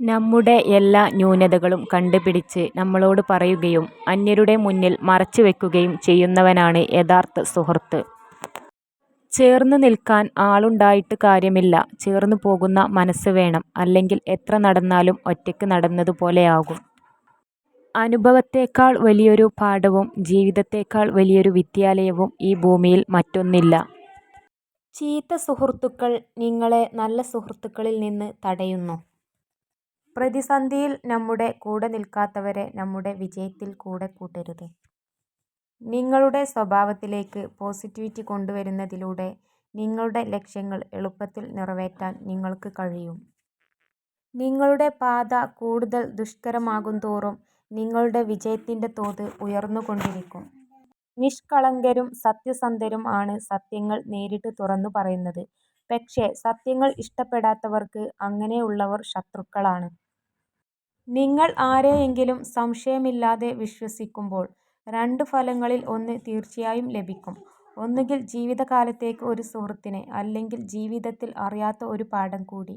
നമ്മുടെ എല്ലാ ന്യൂനതകളും കണ്ടുപിടിച്ച് നമ്മളോട് പറയുകയും അന്യരുടെ മുന്നിൽ മറച്ചുവെക്കുകയും ചെയ്യുന്നവനാണ് യഥാർത്ഥ സുഹൃത്ത്. ചേർന്ന് നിൽക്കാൻ ആളുണ്ടായിട്ട് കാര്യമില്ല, ചേർന്നു പോകുന്ന മനസ്സ് വേണം. അല്ലെങ്കിൽ എത്ര നടന്നാലും ഒറ്റയ്ക്ക് നടന്നതുപോലെയാകും. അനുഭവത്തേക്കാൾ വലിയൊരു പാഠവും ജീവിതത്തേക്കാൾ വലിയൊരു വിദ്യാലയവും ഈ ഭൂമിയിൽ മറ്റൊന്നില്ല. ചീത്ത സുഹൃത്തുക്കൾ നിങ്ങളെ നല്ല സുഹൃത്തുക്കളിൽ നിന്ന് തടയുന്നു. പ്രതിസന്ധിയിൽ നമ്മുടെ കൂടെ നിൽക്കാത്തവരെ നമ്മുടെ വിജയത്തിൽ കൂടെ കൂട്ടരുത്. നിങ്ങളുടെ സ്വഭാവത്തിലേക്ക് പോസിറ്റിവിറ്റി കൊണ്ടുവരുന്നതിലൂടെ നിങ്ങളുടെ ലക്ഷ്യങ്ങൾ എളുപ്പത്തിൽ നിറവേറ്റാൻ നിങ്ങൾക്ക് കഴിയും. നിങ്ങളുടെ പാത കൂടുതൽ ദുഷ്കരമാകുന്തോറും നിങ്ങളുടെ വിജയത്തിൻ്റെ തോത് ഉയർന്നുകൊണ്ടിരിക്കും. നിഷ്കളങ്കരും സത്യസന്ധരും ആണ് സത്യങ്ങൾ നേരിട്ട് തുറന്നു പറയുന്നത്. പക്ഷേ സത്യങ്ങൾ ഇഷ്ടപ്പെടാത്തവർക്ക് അങ്ങനെയുള്ളവർ ശത്രുക്കളാണ്. നിങ്ങൾ ആരെയെങ്കിലും സംശയമില്ലാതെ വിശ്വസിക്കുമ്പോൾ രണ്ട് ഫലങ്ങളിൽ ഒന്ന് തീർച്ചയായും ലഭിക്കും. ഒന്നുകിൽ ജീവിതകാലത്തേക്ക് ഒരു സുഹൃത്തിനെ, അല്ലെങ്കിൽ ജീവിതത്തിൽ അറിയാത്ത ഒരു പാഠം കൂടി.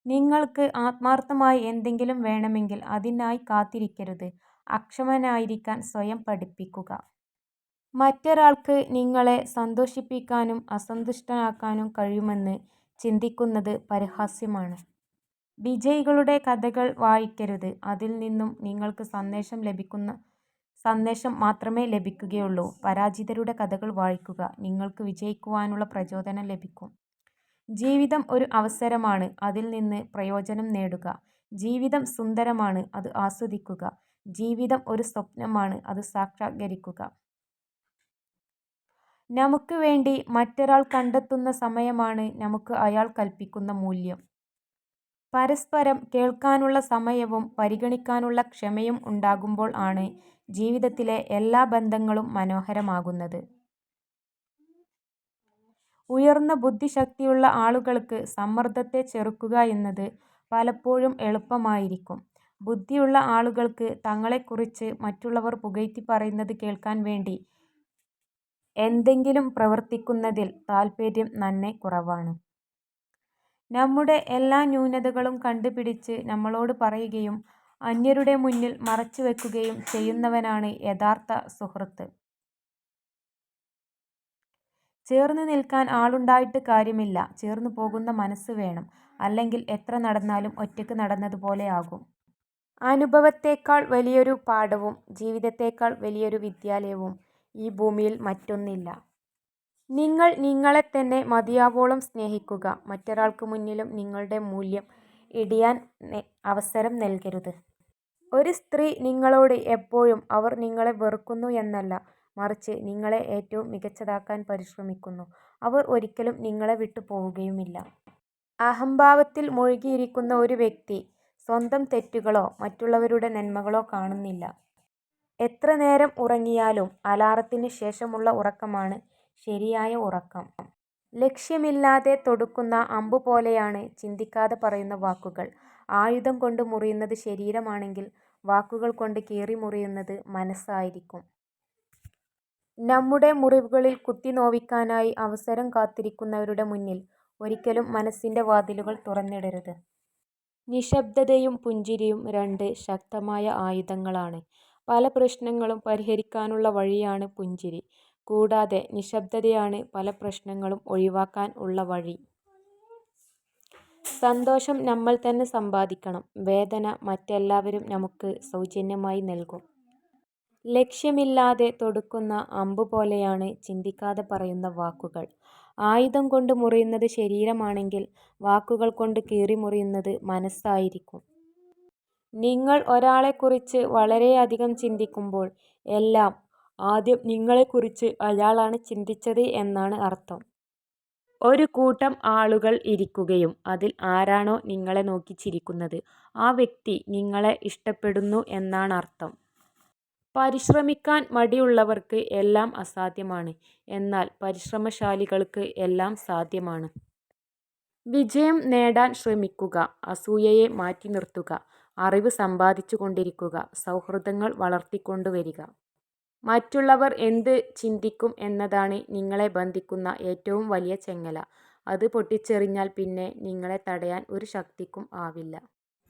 നിങ്ങൾക്ക് ആത്മാർത്ഥമായി എന്തെങ്കിലും വേണമെങ്കിൽ അതിനായി കാത്തിരിക്കരുത്. അക്ഷമനായിരിക്കാൻ സ്വയം പഠിപ്പിക്കുക. മറ്റൊരാൾക്ക് നിങ്ങളെ സന്തോഷിപ്പിക്കാനും അസന്തുഷ്ടനാക്കാനും കഴിയുമെന്ന് ചിന്തിക്കുന്നത് പരിഹാസ്യമാണ്. വിജയികളുടെ കഥകൾ വായിക്കരുത്. അതിൽ നിന്നും നിങ്ങൾക്ക് സന്ദേശം മാത്രമേ ലഭിക്കുകയുള്ളൂ. പരാജിതരുടെ കഥകൾ വായിക്കുക. നിങ്ങൾക്ക് വിജയിക്കുവാനുള്ള പ്രചോദനം ലഭിക്കും. ജീവിതം ഒരു അവസരമാണ്, അതിൽ നിന്ന് പ്രയോജനം നേടുക. ജീവിതം സുന്ദരമാണ്, അത് ആസ്വദിക്കുക. ജീവിതം ഒരു സ്വപ്നമാണ്, അത് സാക്ഷാത്കരിക്കുക. നമുക്ക് വേണ്ടി മറ്റൊരാൾ കണ്ടെത്തുന്ന സമയമാണ് നമുക്ക് അയാൾ കൽപ്പിക്കുന്ന മൂല്യം. പരസ്പരം കേൾക്കാനുള്ള സമയവും പരിഗണിക്കാനുള്ള ക്ഷമയും ഉണ്ടാകുമ്പോൾ ആണ് ജീവിതത്തിലെ എല്ലാ ബന്ധങ്ങളും മനോഹരമാകുന്നത്. ഉയർന്ന ബുദ്ധിശക്തിയുള്ള ആളുകൾക്ക് സമ്മർദ്ദത്തെ ചെറുക്കുക എന്നത് പലപ്പോഴും എളുപ്പമായിരിക്കും. ബുദ്ധിയുള്ള ആളുകൾക്ക് തങ്ങളെക്കുറിച്ച് മറ്റുള്ളവർ പുകഴ്ത്തി പറയുന്നത് കേൾക്കാൻ വേണ്ടി എന്തെങ്കിലും പ്രവർത്തിക്കുന്നതിൽ താൽപര്യം നന്നേ കുറവാണ്. നമ്മുടെ എല്ലാ ന്യൂനതകളും കണ്ടുപിടിച്ച് നമ്മളോട് പറയുകയും അന്യരുടെ മുന്നിൽ മറച്ചുവെക്കുകയും ചെയ്യുന്നവനാണ് യഥാർത്ഥ സുഹൃത്ത്. ചേർന്ന് നിൽക്കാൻ ആളുണ്ടായിട്ട് കാര്യമില്ല, ചേർന്നു പോകുന്ന മനസ്സ് വേണം. അല്ലെങ്കിൽ എത്ര നടന്നാലും ഒറ്റയ്ക്ക് നടന്നതുപോലെയാകും. അനുഭവത്തേക്കാൾ വലിയൊരു പാഠവും ജീവിതത്തേക്കാൾ വലിയൊരു വിദ്യാലയവും ഈ ഭൂമിയിൽ മറ്റൊന്നില്ല. നിങ്ങൾ നിങ്ങളെത്തന്നെ മതിയാവോളം സ്നേഹിക്കുക. മറ്റൊരാൾക്ക് മുന്നിലും നിങ്ങളുടെ മൂല്യം ഇടിയാൻ അവസരം നൽകരുത്. ഒരു സ്ത്രീ നിങ്ങളോട് എപ്പോഴും അവർ നിങ്ങളെ വെറുക്കുന്നു എന്നല്ല, മറിച്ച് നിങ്ങളെ ഏറ്റവും മികച്ചതാക്കാൻ പരിശ്രമിക്കുന്നു. അവർ ഒരിക്കലും നിങ്ങളെ വിട്ടു പോവുകയുമില്ല. അഹംഭാവത്തിൽ മുഴുകിയിരിക്കുന്ന ഒരു വ്യക്തി സ്വന്തം തെറ്റുകളോ മറ്റുള്ളവരുടെ നന്മകളോ കാണുന്നില്ല. എത്ര നേരം ഉറങ്ങിയാലും അലാറത്തിന് ശേഷമുള്ള ഉറക്കമാണ് ശരിയായ ഉറക്കം. ലക്ഷ്യമില്ലാതെ തൊടുക്കുന്ന അമ്പു പോലെയാണ് ചിന്തിക്കാതെ പറയുന്ന വാക്കുകൾ. ആയുധം കൊണ്ട് മുറിയുന്നത് ശരീരമാണെങ്കിൽ വാക്കുകൾ കൊണ്ട് കീറി മുറിയുന്നത് മനസ്സായിരിക്കും. നമ്മുടെ മുറിവുകളിൽ കുത്തി നോവിക്കാനായി അവസരം കാത്തിരിക്കുന്നവരുടെ മുന്നിൽ ഒരിക്കലും മനസ്സിൻ്റെ വാതിലുകൾ തുറന്നിടരുത്. നിശബ്ദതയും പുഞ്ചിരിയും രണ്ട് ശക്തമായ ആയുധങ്ങളാണ്. പല പ്രശ്നങ്ങളും പരിഹരിക്കാനുള്ള വഴിയാണ് പുഞ്ചിരി. കൂടാതെ നിശബ്ദതയാണ് പല പ്രശ്നങ്ങളും ഒഴിവാക്കാൻ ഉള്ള വഴി. സന്തോഷം നമ്മൾ തന്നെ സമ്പാദിക്കണം. വേദന മറ്റെല്ലാവരും നമുക്ക് സൗജന്യമായി നൽകും. ലക്ഷ്യമില്ലാതെ തൊടുക്കുന്ന അമ്പു പോലെയാണ് ചിന്തിക്കാതെ പറയുന്ന വാക്കുകൾ. ആയുധം കൊണ്ട് മുറിയുന്നത് ശരീരമാണെങ്കിൽ വാക്കുകൾ കൊണ്ട് കീറി മുറിയുന്നത് മനസ്സായിരിക്കും. നിങ്ങൾ ഒരാളെക്കുറിച്ച് വളരെയധികം ചിന്തിക്കുമ്പോൾ എല്ലാം ആദ്യം നിങ്ങളെക്കുറിച്ച് അയാളാണ് ചിന്തിച്ചത് എന്നാണ് അർത്ഥം. ഒരു കൂട്ടം ആളുകൾ ഇരിക്കുകയും അതിൽ ആരാണോ നിങ്ങളെ നോക്കി ചിരിക്കുന്നത് ആ വ്യക്തി നിങ്ങളെ ഇഷ്ടപ്പെടുന്നു എന്നാണർത്ഥം. പരിശ്രമിക്കാൻ മടിയുള്ളവർക്ക് എല്ലാം അസാധ്യമാണ്, എന്നാൽ പരിശ്രമശാലികൾക്ക് എല്ലാം സാധ്യമാണ്. വിജയം നേടാൻ ശ്രമിക്കുക, അസൂയയെ മാറ്റി നിർത്തുക, അറിവ് സമ്പാദിച്ചു കൊണ്ടിരിക്കുക, സൗഹൃദങ്ങൾ വളർത്തിക്കൊണ്ടുവരിക. മറ്റുള്ളവർ എന്ത് ചിന്തിക്കും എന്നതാണ് നിങ്ങളെ ബന്ധിക്കുന്ന ഏറ്റവും വലിയ ചെങ്ങല. അത് പൊട്ടിച്ചെറിഞ്ഞാൽ പിന്നെ നിങ്ങളെ തടയാൻ ഒരു ശക്തിക്കും ആവില്ല.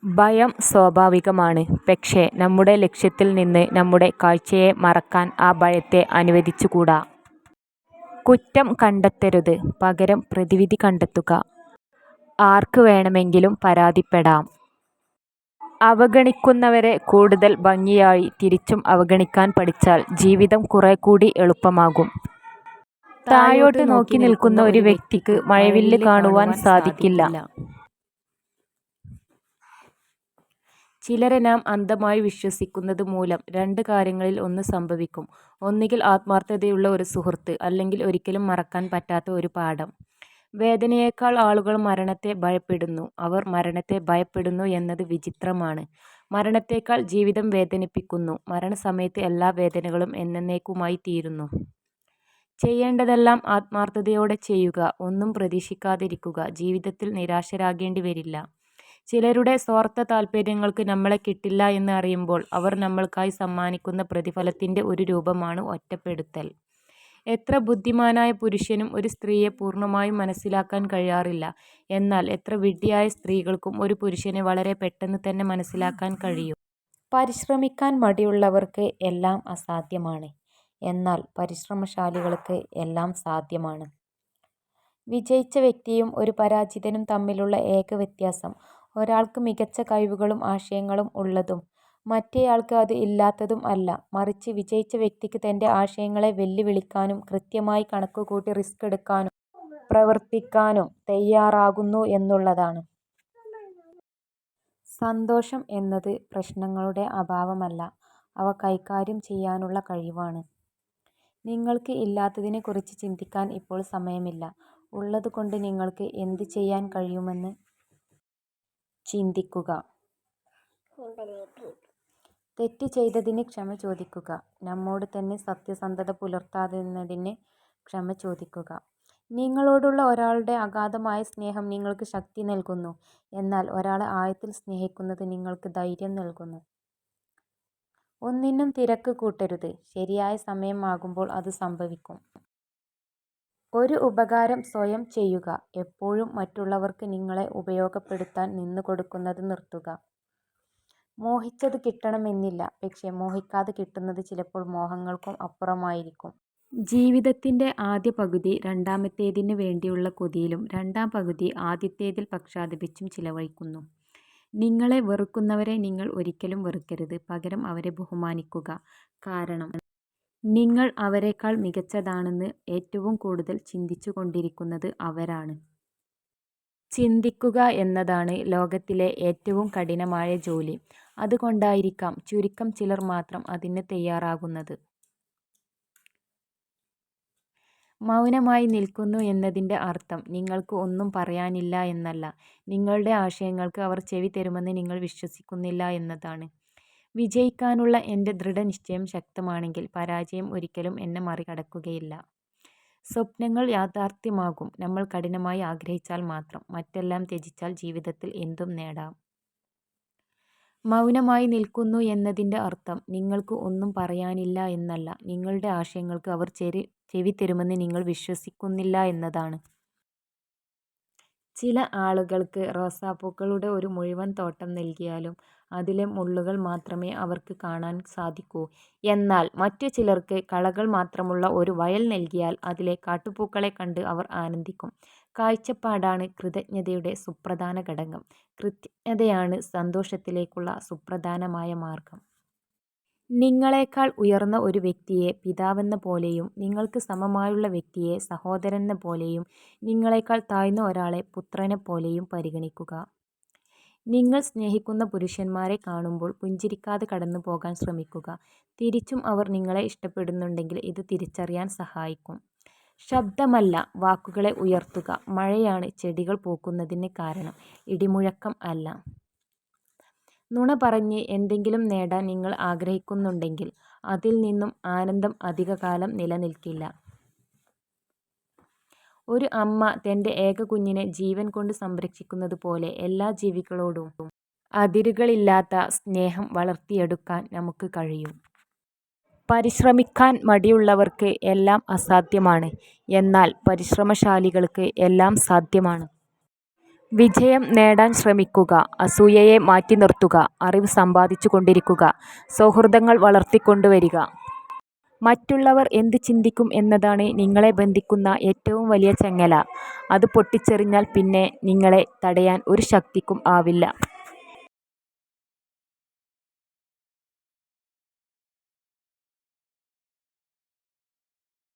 ഭയം സ്വാഭാവികമാണ്. പക്ഷേ നമ്മുടെ ലക്ഷ്യത്തിൽ നിന്ന് നമ്മുടെ കാഴ്ചയെ മറക്കാൻ ആ ഭയത്തെ അനുവദിച്ചുകൂടാ. കുറ്റം കണ്ടെത്തരുത്, പകരം പ്രതിവിധി കണ്ടെത്തുക. ആർക്ക് വേണമെങ്കിലും പരാതിപ്പെടാം. അവഗണിക്കുന്നവരെ കൂടുതൽ ഭംഗിയായി തിരിച്ചും അവഗണിക്കാൻ പഠിച്ചാൽ ജീവിതം കുറേക്കൂടി എളുപ്പമാകും. താഴോട്ട് നോക്കി നിൽക്കുന്ന ഒരു വ്യക്തിക്ക് മഴവില്ല് കാണുവാൻ സാധിക്കില്ല. ചിലരെ നാം അന്ധമായി വിശ്വസിക്കുന്നത് മൂലം രണ്ട് കാര്യങ്ങളിൽ ഒന്ന് സംഭവിക്കും. ഒന്നുകിൽ ആത്മാർത്ഥതയുള്ള ഒരു സുഹൃത്ത്, അല്ലെങ്കിൽ ഒരിക്കലും മറക്കാൻ പറ്റാത്ത ഒരു പാഠം. വേദനയേക്കാൾ ആളുകൾ മരണത്തെ ഭയപ്പെടുന്നു. അവർ മരണത്തെ ഭയപ്പെടുന്നു എന്നത് വിചിത്രമാണ്. മരണത്തേക്കാൾ ജീവിതം വേദനിപ്പിക്കുന്നു. മരണസമയത്ത് എല്ലാ വേദനകളും എന്നേക്കുമായി തീരുന്നു. ചെയ്യേണ്ടതെല്ലാം ആത്മാർത്ഥതയോടെ ചെയ്യുക. ഒന്നും പ്രതീക്ഷിക്കാതിരിക്കുക. ജീവിതത്തിൽ നിരാശരാകേണ്ടി വരില്ല. ചിലരുടെ സ്വാർത്ഥ താല്പര്യങ്ങൾക്ക് നമ്മളെ കിട്ടില്ല എന്ന് അറിയുമ്പോൾ അവർ നമ്മൾക്കായി സമ്മാനിക്കുന്ന പ്രതിഫലത്തിൻ്റെ ഒരു രൂപമാണ് ഒറ്റപ്പെടുത്തൽ. എത്ര ബുദ്ധിമാനായ പുരുഷനും ഒരു സ്ത്രീയെ പൂർണ്ണമായും മനസ്സിലാക്കാൻ കഴിയാറില്ല. എന്നാൽ എത്ര വിഡ്ഢിയായ സ്ത്രീകൾക്കും ഒരു പുരുഷനെ വളരെ പെട്ടെന്ന് തന്നെ മനസ്സിലാക്കാൻ കഴിയും. പരിശ്രമിക്കാൻ മടിയുള്ളവർക്ക് എല്ലാം അസാധ്യമാണ്. എന്നാൽ പരിശ്രമശാലികൾക്ക് എല്ലാം സാധ്യമാണ്. വിജയിച്ച വ്യക്തിയും ഒരു പരാജിതനും തമ്മിലുള്ള ഏക വ്യത്യാസം ഒരാൾക്ക് മികച്ച കഴിവുകളും ആശയങ്ങളും ഉള്ളതും മറ്റേയാൾക്ക് അത് ഇല്ലാത്തതും അല്ല. മറിച്ച് വിജയിച്ച വ്യക്തിക്ക് തൻ്റെ ആശയങ്ങളെ വെല്ലുവിളിക്കാനും കൃത്യമായി കണക്കുകൂട്ടി റിസ്ക് എടുക്കാനും പ്രവർത്തിക്കാനും തയ്യാറാകുന്നു എന്നുള്ളതാണ്. സന്തോഷം എന്നത് പ്രശ്നങ്ങളുടെ അഭാവമല്ല, അവ കൈകാര്യം ചെയ്യാനുള്ള കഴിവാണ്. നിങ്ങൾക്ക് ഇല്ലാത്തതിനെക്കുറിച്ച് ചിന്തിക്കാൻ ഇപ്പോൾ സമയമില്ല. ഉള്ളതുകൊണ്ട് നിങ്ങൾക്ക് എന്ത് ചെയ്യാൻ കഴിയുമെന്ന് ചിന്തിക്കുക. തെറ്റ് ചെയ്തതിന് ക്ഷമ ചോദിക്കുക. നമ്മോട് തന്നെ സത്യസന്ധത പുലർത്താതിരുന്നതിന് ക്ഷമ ചോദിക്കുക. നിങ്ങളോടുള്ള ഒരാളുടെ അഗാധമായ സ്നേഹം നിങ്ങൾക്ക് ശക്തി നൽകുന്നു. എന്നാൽ ഒരാളെ ആഴത്തിൽ സ്നേഹിക്കുന്നത് നിങ്ങൾക്ക് ധൈര്യം നൽകുന്നു. ഒന്നിനും തിരക്ക് കൂട്ടരുത്. ശരിയായ സമയം ആകുമ്പോൾ അത് സംഭവിക്കും. ഒരു ഉപകാരം സ്വയം ചെയ്യുക. എപ്പോഴും മറ്റുള്ളവർക്ക് നിങ്ങളെ ഉപയോഗപ്പെടുത്താൻ നിന്നുകൊടുക്കുന്നത് നിർത്തുക. മോഹിച്ചത് കിട്ടണമെന്നില്ല, പക്ഷേ മോഹിക്കാതെ കിട്ടുന്നത് ചിലപ്പോൾ മോഹങ്ങൾക്കും അപ്പുറമായിരിക്കും. ജീവിതത്തിൻ്റെ ആദ്യ പകുതി രണ്ടാമത്തേതിന് വേണ്ടിയുള്ള കൊതിയിലും രണ്ടാം പകുതി ആദ്യത്തേതിൽ പക്ഷാതപിച്ചും ചിലവഴിക്കുന്നു. നിങ്ങളെ വെറുക്കുന്നവരെ നിങ്ങൾ ഒരിക്കലും വെറുക്കരുത്, പകരം അവരെ ബഹുമാനിക്കുക. കാരണം നിങ്ങൾ അവരെക്കാൾ മികച്ചതാണെന്ന് ഏറ്റവും കൂടുതൽ ചിന്തിച്ചു കൊണ്ടിരിക്കുന്നത് അവരാണ്. ചിന്തിക്കുക എന്നതാണ് ലോകത്തിലെ ഏറ്റവും കഠിനമായ ജോലി. അതുകൊണ്ടായിരിക്കാം ചുരുക്കം ചിലർ മാത്രം അതിന് തയ്യാറാകുന്നത്. മൗനമായി നിൽക്കുന്നു എന്നതിൻ്റെ അർത്ഥം നിങ്ങൾക്ക് ഒന്നും പറയാനില്ല എന്നല്ല. നിങ്ങളുടെ ആശയങ്ങൾക്ക് അവർ ചെവി തരുമെന്ന് നിങ്ങൾ വിശ്വസിക്കുന്നില്ല എന്നതാണ്. വിജയിക്കാനുള്ള എൻ്റെ ദൃഢനിശ്ചയം ശക്തമാണെങ്കിൽ പരാജയം ഒരിക്കലും എന്നെ മറികടക്കുകയില്ല. സ്വപ്നങ്ങൾ യാഥാർത്ഥ്യമാകും നമ്മൾ കഠിനമായി ആഗ്രഹിച്ചാൽ മാത്രം. മറ്റെല്ലാം ത്യജിച്ചാൽ ജീവിതത്തിൽ എന്തും നേടാം. മൗനമായി നിൽക്കുന്നു എന്നതിൻ്റെ അർത്ഥം നിങ്ങൾക്ക് ഒന്നും പറയാനില്ല എന്നല്ല. നിങ്ങളുടെ ആശയങ്ങൾക്ക് അവർ ചെവി തരുമെന്ന് നിങ്ങൾ വിശ്വസിക്കുന്നില്ല എന്നതാണ്. ചില ആളുകൾക്ക് റോസാപ്പൂക്കളുടെ ഒരു മുഴുവൻ തോട്ടം നൽകിയാലും അതിലെ മുള്ളുകൾ മാത്രമേ അവർക്ക് കാണാൻ സാധിക്കൂ. എന്നാൽ മറ്റു ചിലർക്ക് കളകൾ മാത്രമുള്ള ഒരു വയൽ നൽകിയാൽ അതിലെ കാട്ടുപൂക്കളെ കണ്ട് അവർ ആനന്ദിക്കും. കാഴ്ചപ്പാടാണ് കൃതജ്ഞതയുടെ സുപ്രധാന ഘടകം. കൃതജ്ഞതയാണ് സന്തോഷത്തിലേക്കുള്ള സുപ്രധാനമായ മാർഗം. നിങ്ങളെക്കാൾ ഉയർന്ന ഒരു വ്യക്തിയെ പിതാവെന്ന പോലെയും നിങ്ങൾക്ക് സമമായുള്ള വ്യക്തിയെ സഹോദരനെന്ന പോലെയും നിങ്ങളെക്കാൾ താഴ്ന്ന ഒരാളെ പുത്രനെപ്പോലെയും പരിഗണിക്കുക. നിങ്ങൾ സ്നേഹിക്കുന്ന പുരുഷന്മാരെ കാണുമ്പോൾ പുഞ്ചിരിക്കാതെ കടന്നു പോകാൻ ശ്രമിക്കുക. തിരിച്ചും അവർ നിങ്ങളെ ഇഷ്ടപ്പെടുന്നുണ്ടെങ്കിൽ ഇത് തിരിച്ചറിയാൻ സഹായിക്കും. ശബ്ദമല്ല, വാക്കുകളെ ഉയർത്തുക. മഴയാണ് ചെടികൾ പൂക്കുന്നതിന് കാരണം, ഇടിമുഴക്കം അല്ല. നുണ പറഞ്ഞ് എന്തെങ്കിലും നേടാൻ നിങ്ങൾ ആഗ്രഹിക്കുന്നുണ്ടെങ്കിൽ അതിൽ നിന്നും ആനന്ദം അധികകാലം നിലനിൽക്കില്ല. ഒരു അമ്മ തൻ്റെ ഏക കുഞ്ഞിനെ ജീവൻ കൊണ്ട് സംരക്ഷിക്കുന്നത് പോലെ എല്ലാ ജീവികളോടും അതിരുകളില്ലാത്ത സ്നേഹം വളർത്തിയെടുക്കാൻ നമുക്ക് കഴിയും. പരിശ്രമിക്കാൻ മടിയുള്ളവർക്ക് എല്ലാം അസാധ്യമാണ്. എന്നാൽ പരിശ്രമശാലികൾക്ക് എല്ലാം സാധ്യമാണ്. വിജയം നേടാൻ ശ്രമിക്കുക. അസൂയയെ മാറ്റി നിർത്തുക. അറിവ് സമ്പാദിച്ചു കൊണ്ടിരിക്കുക. സൗഹൃദങ്ങൾ വളർത്തിക്കൊണ്ടുവരിക. മറ്റുള്ളവർ എന്ത് ചിന്തിക്കും എന്നതാണ് നിങ്ങളെ ബന്ധിക്കുന്ന ഏറ്റവും വലിയ ചങ്ങല. അത് പൊട്ടിച്ചെറിഞ്ഞാൽ പിന്നെ നിങ്ങളെ തടയാൻ ഒരു ശക്തിക്കും ആവില്ല.